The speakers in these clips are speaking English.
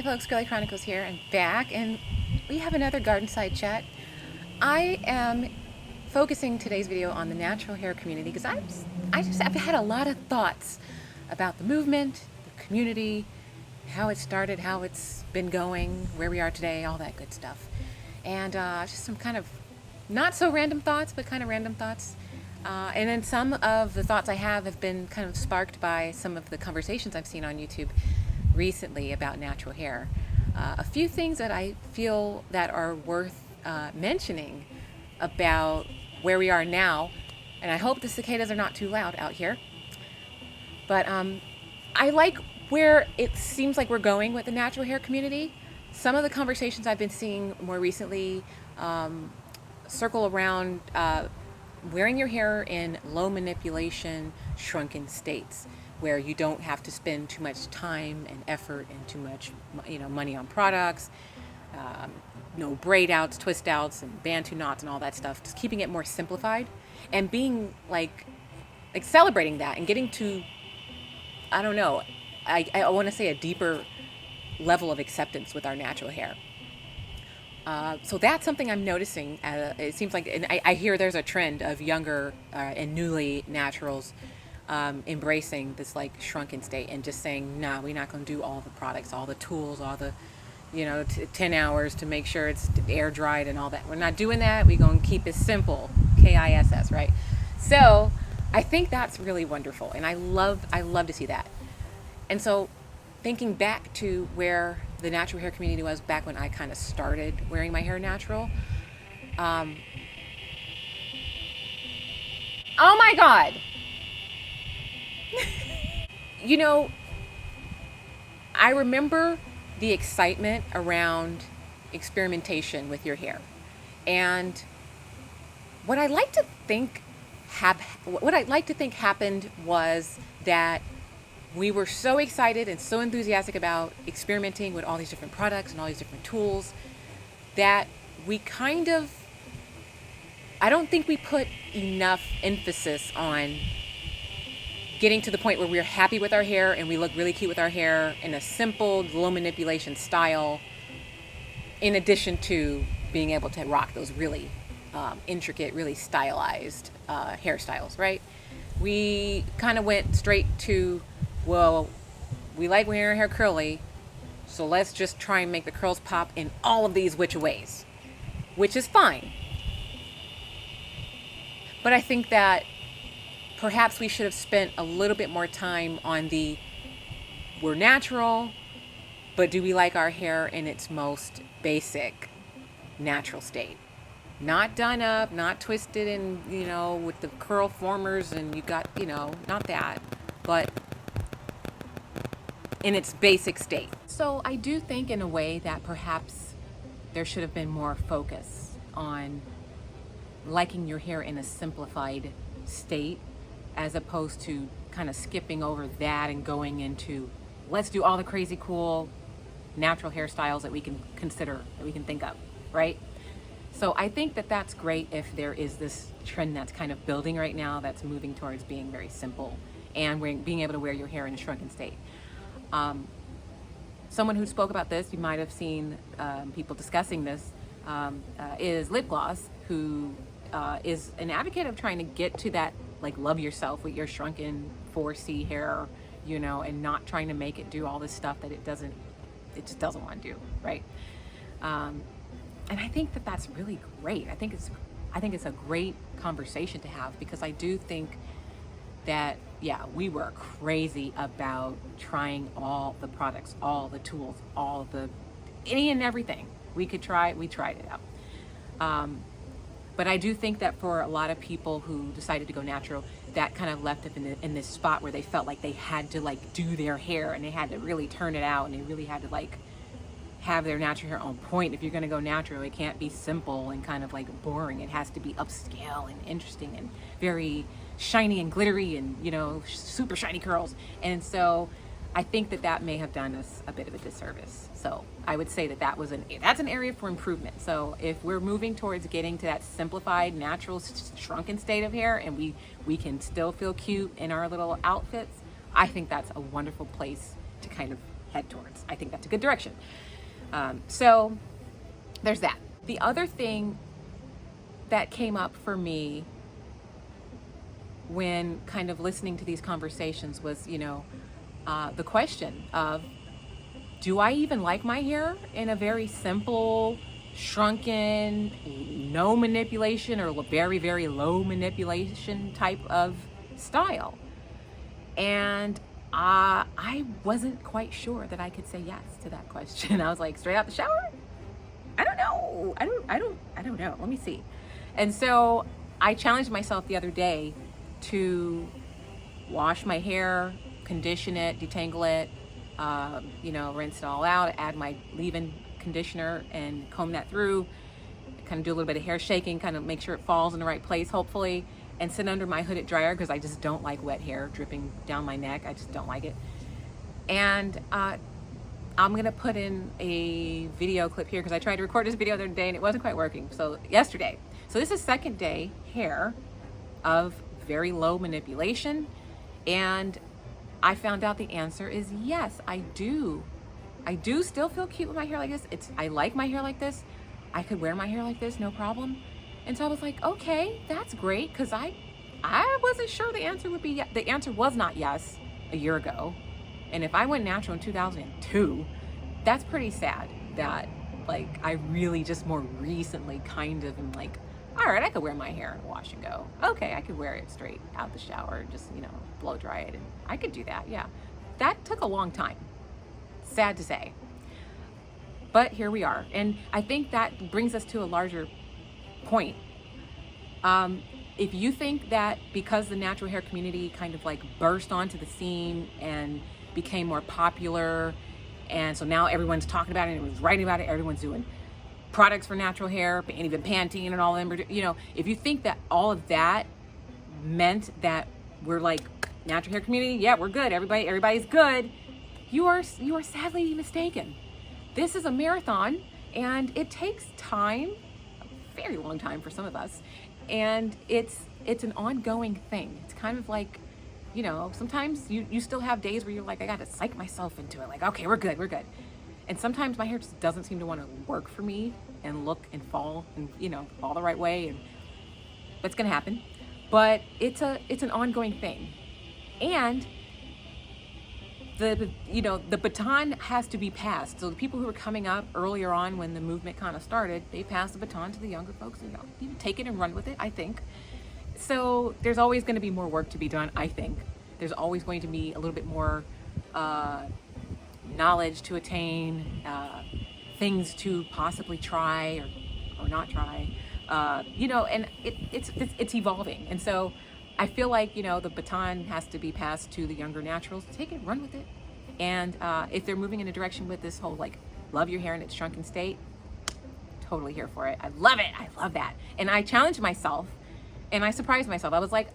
folks, Girly Chronicles here and back, and we have another garden side chat. I am focusing today's video on the natural hair community because I've had a lot of thoughts about the movement, the community, how it started, how it's been going, where we are today, all that good stuff. And just some kind of not so random thoughts, but kind of random thoughts. And then some of the thoughts I have been kind of sparked by some of the conversations I've seen on YouTube recently about natural hair. A few things that I feel that are worth mentioning about where we are now, and I hope the cicadas are not too loud out here, but I like where it seems like we're going with the natural hair community. Some of the conversations I've been seeing more recently circle around wearing your hair in low manipulation, shrunken states, where you don't have to spend too much time and effort and too much, money on products, no braid outs, twist outs, and bantu knots and all that stuff. Just keeping it more simplified and being like celebrating that and getting to, I don't know, I want to say a deeper level of acceptance with our natural hair. So that's something I'm noticing. It seems like, and I hear there's a trend of younger and newly naturals embracing this like shrunken state and just saying, nah, we're not going to do all the products, all the tools, all the, 10 hours to make sure it's air dried and all that. We're not doing that. We're going to keep it simple, KISS, right? So I think that's really wonderful. And I love to see that. And so thinking back to where the natural hair community was back when I kind of started wearing my hair natural. Oh my God. I remember the excitement around experimentation with your hair. And what I like to think happened was that we were so excited and so enthusiastic about experimenting with all these different products and all these different tools that we I don't think we put enough emphasis on getting to the point where we're happy with our hair and we look really cute with our hair in a simple, low manipulation style, in addition to being able to rock those really intricate, really stylized hairstyles, right? We kind of went straight to, well, we like wearing our hair curly, so let's just try and make the curls pop in all of these which ways, which is fine. But I think that perhaps we should have spent a little bit more time on we're natural, but do we like our hair in its most basic natural state? Not done up, not twisted and, with the curl formers and you got, not that, but in its basic state. So I do think in a way that perhaps there should have been more focus on liking your hair in a simplified state, as opposed to kind of skipping over that and going into, let's do all the crazy cool natural hairstyles that we can consider, that we can think of, right? So I think that that's great if there is this trend that's kind of building right now that's moving towards being very simple and being able to wear your hair in a shrunken state. Someone who spoke about this, you might have seen people discussing this, is Lip Gloss, who is an advocate of trying to get to that, like, love yourself with your shrunken 4C hair, and not trying to make it do all this stuff that it just doesn't want to do, right? And I think that that's really great. I think it's a great conversation to have, because I do think that, yeah, we were crazy about trying all the products, all the tools, any and everything we could try. We tried it out. But I do think that for a lot of people who decided to go natural, that kind of left them in this spot where they felt like they had to do their hair and they had to really turn it out and they really had to have their natural hair on point. If you're going to go natural, it can't be simple and kind of boring. It has to be upscale and interesting and very shiny and glittery and, super shiny curls. And so I think that may have done us a bit of a disservice. So I would say that's an area for improvement. So if we're moving towards getting to that simplified, natural, shrunken state of hair, and we can still feel cute in our little outfits, I think that's a wonderful place to kind of head towards. I think that's a good direction. So there's that. The other thing that came up for me when kind of listening to these conversations was, the question of, do I even like my hair in a very simple, shrunken, no manipulation or very, very low manipulation type of style? And I wasn't quite sure that I could say yes to that question. I was like, straight out the shower? I don't know. I don't know. Let me see. And so I challenged myself the other day to wash my hair, condition it, detangle it, rinse it all out, add my leave-in conditioner and comb that through, kind of do a little bit of hair shaking, kind of make sure it falls in the right place, hopefully, and sit under my hooded dryer because I just don't like wet hair dripping down my neck. I just don't like it. And I'm going to put in a video clip here because I tried to record this video the other day and it wasn't quite working. So yesterday. So this is second day hair of very low manipulation. And I found out the answer is yes, I do. I do still feel cute with my hair like this. I like my hair like this. I could wear my hair like this, no problem. And so I was like, okay, that's great. Because I wasn't sure the answer would be yes. The answer was not yes a year ago. And if I went natural in 2002, that's pretty sad that like I really just more recently kind of am like, all right, I could wear my hair and wash and go. Okay, I could wear it straight out the shower, just, blow dry it. And I could do that, yeah. That took a long time, sad to say. But here we are. And I think that brings us to a larger point. If you think that because the natural hair community kind of like burst onto the scene and became more popular, and so now everyone's talking about it, everyone's writing about it, everyone's doing products for natural hair, and even Pantene and all of them, if you think that all of that meant that we're like natural hair community, yeah, we're good, everybody's good, you are sadly mistaken. This is a marathon and it takes time, a very long time for some of us, and it's an ongoing thing. It's kind of like, sometimes you still have days where you're like, I gotta psych myself into it, like, okay, we're good. And sometimes my hair just doesn't seem to want to work for me and look and fall and, fall the right way. And that's going to happen. But it's an ongoing thing. And the baton has to be passed. So the people who were coming up earlier on when the movement kind of started, they passed the baton to the younger folks and you take it and run with it, I think. So there's always going to be more work to be done, I think. There's always going to be a little bit more knowledge to attain, things to possibly try or not try, and it's evolving. And so I feel like, the baton has to be passed to the younger naturals. Take it, run with it. And if they're moving in a direction with this whole, like, love your hair in its shrunken state, totally here for it. I love it. I love that. And I challenged myself and I surprised myself. I was like,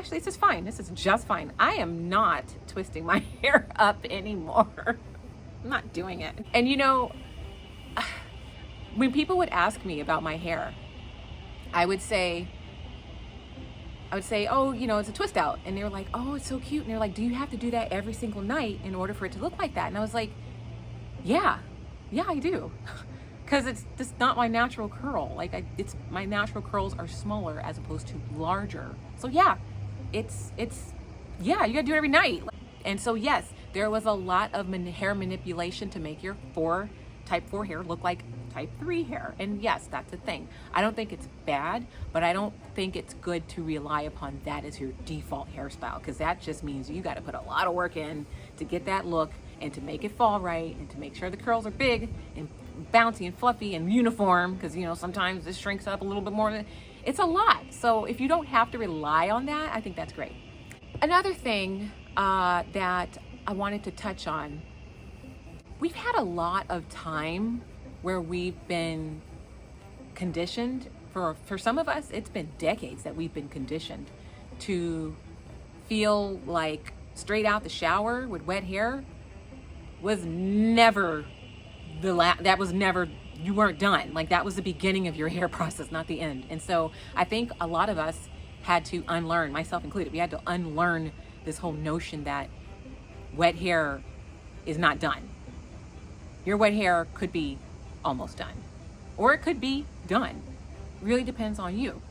this is fine. This is just fine. I am not twisting my hair up anymore. I'm not doing it. And when people would ask me about my hair, I would say, oh, it's a twist out. And they were like, oh, it's so cute. And they're like, do you have to do that every single night in order for it to look like that? And I was like, yeah, I do. Because it's just not my natural curl. Like my natural curls are smaller as opposed to larger. So yeah, you gotta do it every night. And so yes, there was a lot of hair manipulation to make your type 4 hair look like type 3 hair. And yes, that's a thing. I don't think it's bad, but I don't think it's good to rely upon that as your default hairstyle, because that just means you got to put a lot of work in to get that look and to make it fall right and to make sure the curls are big and bouncy and fluffy and uniform, because sometimes this shrinks up a little bit more. It's a lot. So if you don't have to rely on that, I think that's great. Another thing that I wanted to touch on, we've had a lot of time where we've been conditioned. For some of us, it's been decades that we've been conditioned to feel like straight out the shower with wet hair was never you weren't done. Like that was the beginning of your hair process, not the end. And so I think a lot of us had to unlearn, myself included, we had to unlearn this whole notion that wet hair is not done. Your wet hair could be almost done, or it could be done. Really depends on you.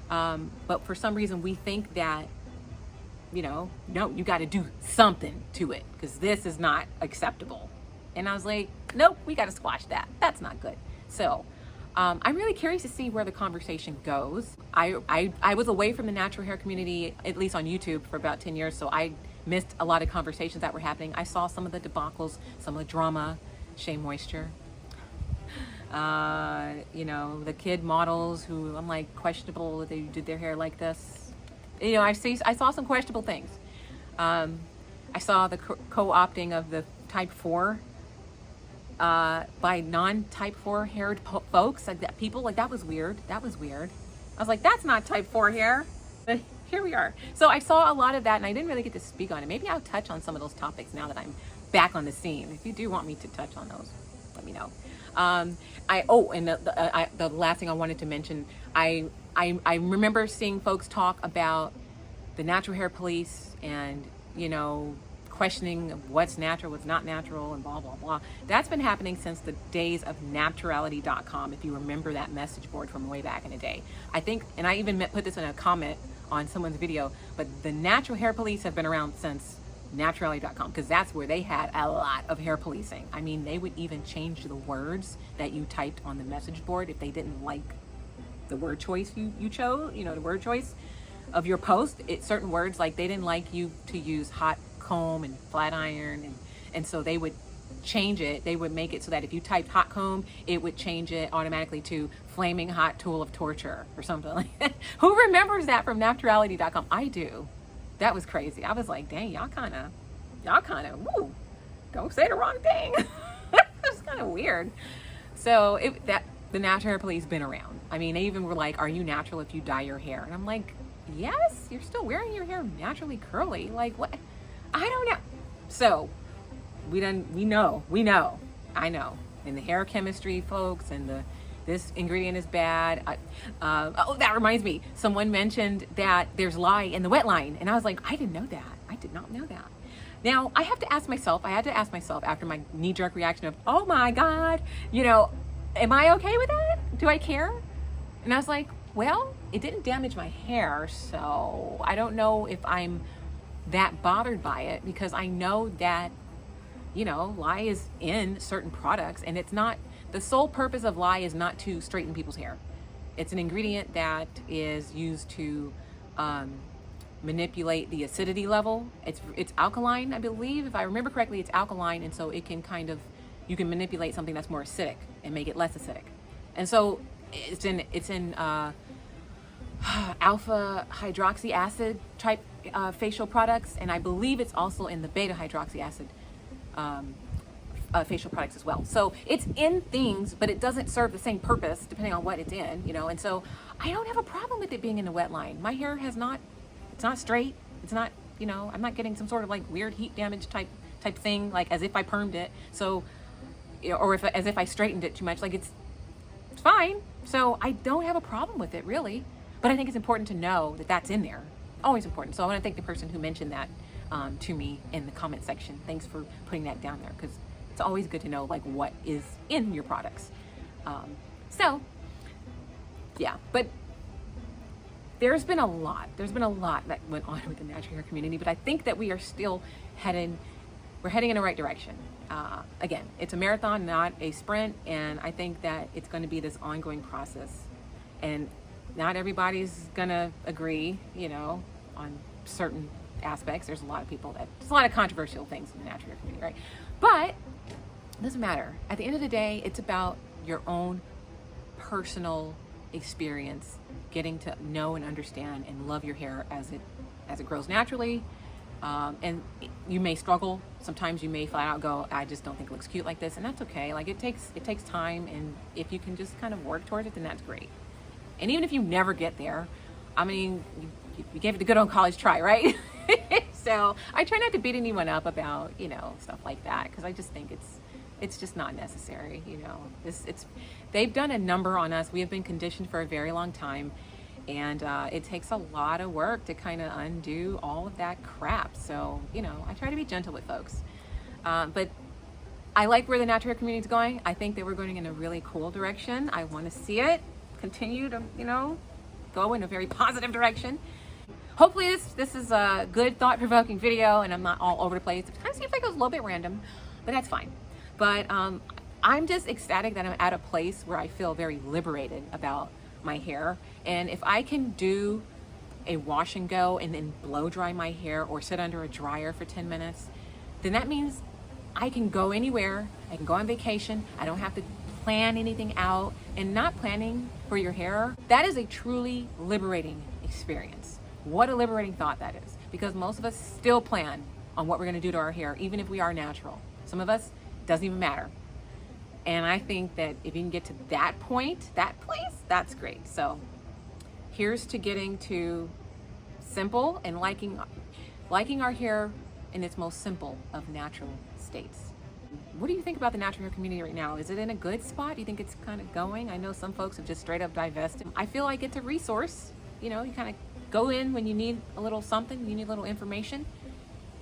But for some reason we think that, no, you got to do something to it because this is not acceptable. And I was like, nope, we got to squash that. That's not good. So I'm really curious to see where the conversation goes. I was away from the natural hair community, at least on YouTube, for about 10 years. So I missed a lot of conversations that were happening. I saw some of the debacles, some of the drama, Shea Moisture. The kid models who I'm like, questionable that they did their hair like this. I saw some questionable things. I saw the co-opting of the type 4 by non-type 4 haired folks, like that. People, like, that was weird. I was like, that's not type 4 hair. But here we are. So I saw a lot of that, and I didn't really get to speak on it. Maybe I'll touch on some of those topics now that I'm back on the scene. If you do want me to touch on those, let me know. The last thing I wanted to mention, I remember seeing folks talk about the natural hair police and, questioning what's natural, what's not natural, and blah, blah, blah. That's been happening since the days of naturality.com, if you remember that message board from way back in the day. I think, and I even put this in a comment on someone's video, but the natural hair police have been around since naturality.com, because that's where they had a lot of hair policing. I mean, they would even change the words that you typed on the message board if they didn't like the word choice you chose, the word choice of your post. Certain words, like they didn't like you to use hot comb and flat iron, and so they would change it. They would make it so that if you typed hot comb, it would change it automatically to flaming hot tool of torture or something like that. Who remembers that from naturality.com? I do. That was crazy. I was like, dang, y'all kind of, woo, don't say the wrong thing. It's kind of weird. So the natural hair police been around. I mean, they even were like, are you natural if you dye your hair? And I'm like, yes, you're still wearing your hair naturally curly. Like, what? I don't know. So we know. I know. And the hair chemistry folks and this ingredient is bad. That reminds me. Someone mentioned that there's lye in the wet line. And I was like, I didn't know that. I did not know that. Now, I had to ask myself after my knee-jerk reaction of, oh my God, am I okay with that? Do I care? And I was like, well, it didn't damage my hair, so I don't know if I'm that bothered by it, because I know that, lye is in certain products, and it's not, the sole purpose of lye is not to straighten people's hair. It's an ingredient that is used to manipulate the acidity level. It's alkaline, I believe. If I remember correctly, it's alkaline, and so it can you can manipulate something that's more acidic and make it less acidic. And so it's in alpha hydroxy acid type facial products, and I believe it's also in the beta hydroxy acid facial products as well. So it's in things, but it doesn't serve the same purpose depending on what it's in, and so I don't have a problem with it being in the wet line. My hair it's not straight. It's not, I'm not getting some sort of like weird heat damage type thing, like as if I permed it. So, or as if I straightened it too much, like it's fine. So I don't have a problem with it really, but I think it's important to know that that's in there. Always important. So I want to thank the person who mentioned that to me in the comment section. Thanks for putting that down there, because it's always good to know like what is in your products. So yeah, but there's been a lot that went on with the natural hair community, but I think that we are still heading in the right direction. Again, it's a marathon, not a sprint, and I think that it's going to be this ongoing process, and not everybody's going to agree, on certain aspects. There's a lot of controversial things in the natural hair community, right? But it doesn't matter. At the end of the day, it's about your own personal experience, getting to know and understand and love your hair as it grows naturally. And you may struggle. Sometimes you may flat out go, I just don't think it looks cute like this, and that's okay. Like it takes time, and if you can just kind of work towards it, then that's great. And even if you never get there, I mean, you gave it the good old college try, right? So I try not to beat anyone up about, stuff like that, because I just think it's just not necessary. They've done a number on us. We have been conditioned for a very long time, and it takes a lot of work to kind of undo all of that crap. So, I try to be gentle with folks. But I like where the natural hair community is going. I think that we're going in a really cool direction. I want to see it continue to, go in a very positive direction. Hopefully this is a good thought-provoking video and I'm not all over the place. It kind of seems like it was a little bit random, but that's fine. But I'm just ecstatic that I'm at a place where I feel very liberated about my hair. And if I can do a wash and go and then blow dry my hair or sit under a dryer for 10 minutes, then that means I can go anywhere. I can go on vacation. I don't have to plan anything out. And not planning for your hair, that is a truly liberating experience. What a liberating thought that is, because most of us still plan on what we're going to do to our hair, even if we are natural. Some of us, doesn't even matter. And I think that if you can get to that point, that place, that's great. So here's to getting to simple and liking our hair in its most simple of natural states. What do you think about the natural hair community right now? Is it in a good spot? Do you think it's kind of going? I know some folks have just straight up divested. I feel like it's a resource. You kind of go in when you need a little something, you need a little information.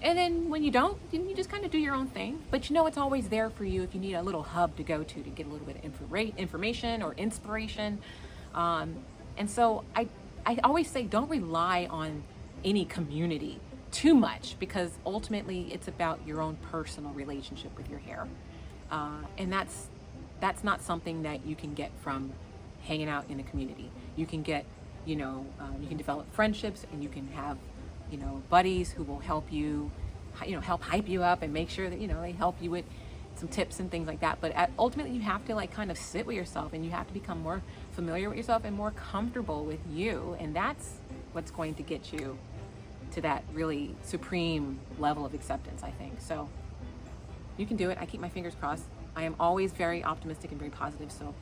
And then when you don't, you just kind of do your own thing. But it's always there for you if you need a little hub to go to get a little bit of information or inspiration. And so I always say, don't rely on any community too much, because ultimately it's about your own personal relationship with your hair. And that's not something that you can get from hanging out in a community. You can get, you can develop friendships, and you can have, buddies who will help you, help hype you up and make sure that, they help you with some tips and things like that. But ultimately you have to kind of sit with yourself, and you have to become more familiar with yourself and more comfortable with you. And that's what's going to get you to that really supreme level of acceptance, I think. So you can do it. I keep my fingers crossed. I am always very optimistic and very positive. So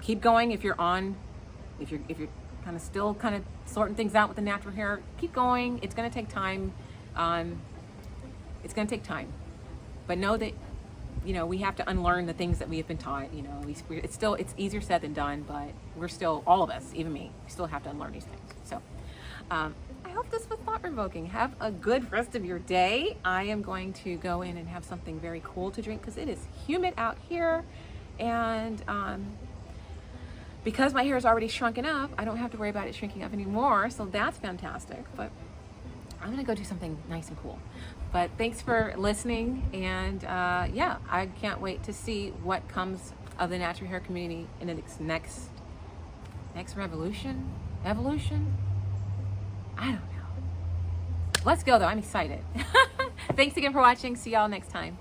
keep going. If you're kind of still kind of sorting things out with the natural hair, keep going. It's going to take time. It's going to take time, but know that, we have to unlearn the things that we have been taught. It's easier said than done, but we're still, all of us, even me, we still have to unlearn these things. So, I hope this was thought-provoking. Have a good rest of your day. I am going to go in and have something very cool to drink because it is humid out here. And because my hair is already shrunken up, I don't have to worry about it shrinking up anymore. So that's fantastic. But I'm going to go do something nice and cool. But thanks for listening. And yeah, I can't wait to see what comes of the natural hair community in its next evolution. I don't know. Let's go though. I'm excited. Thanks again for watching. See y'all next time.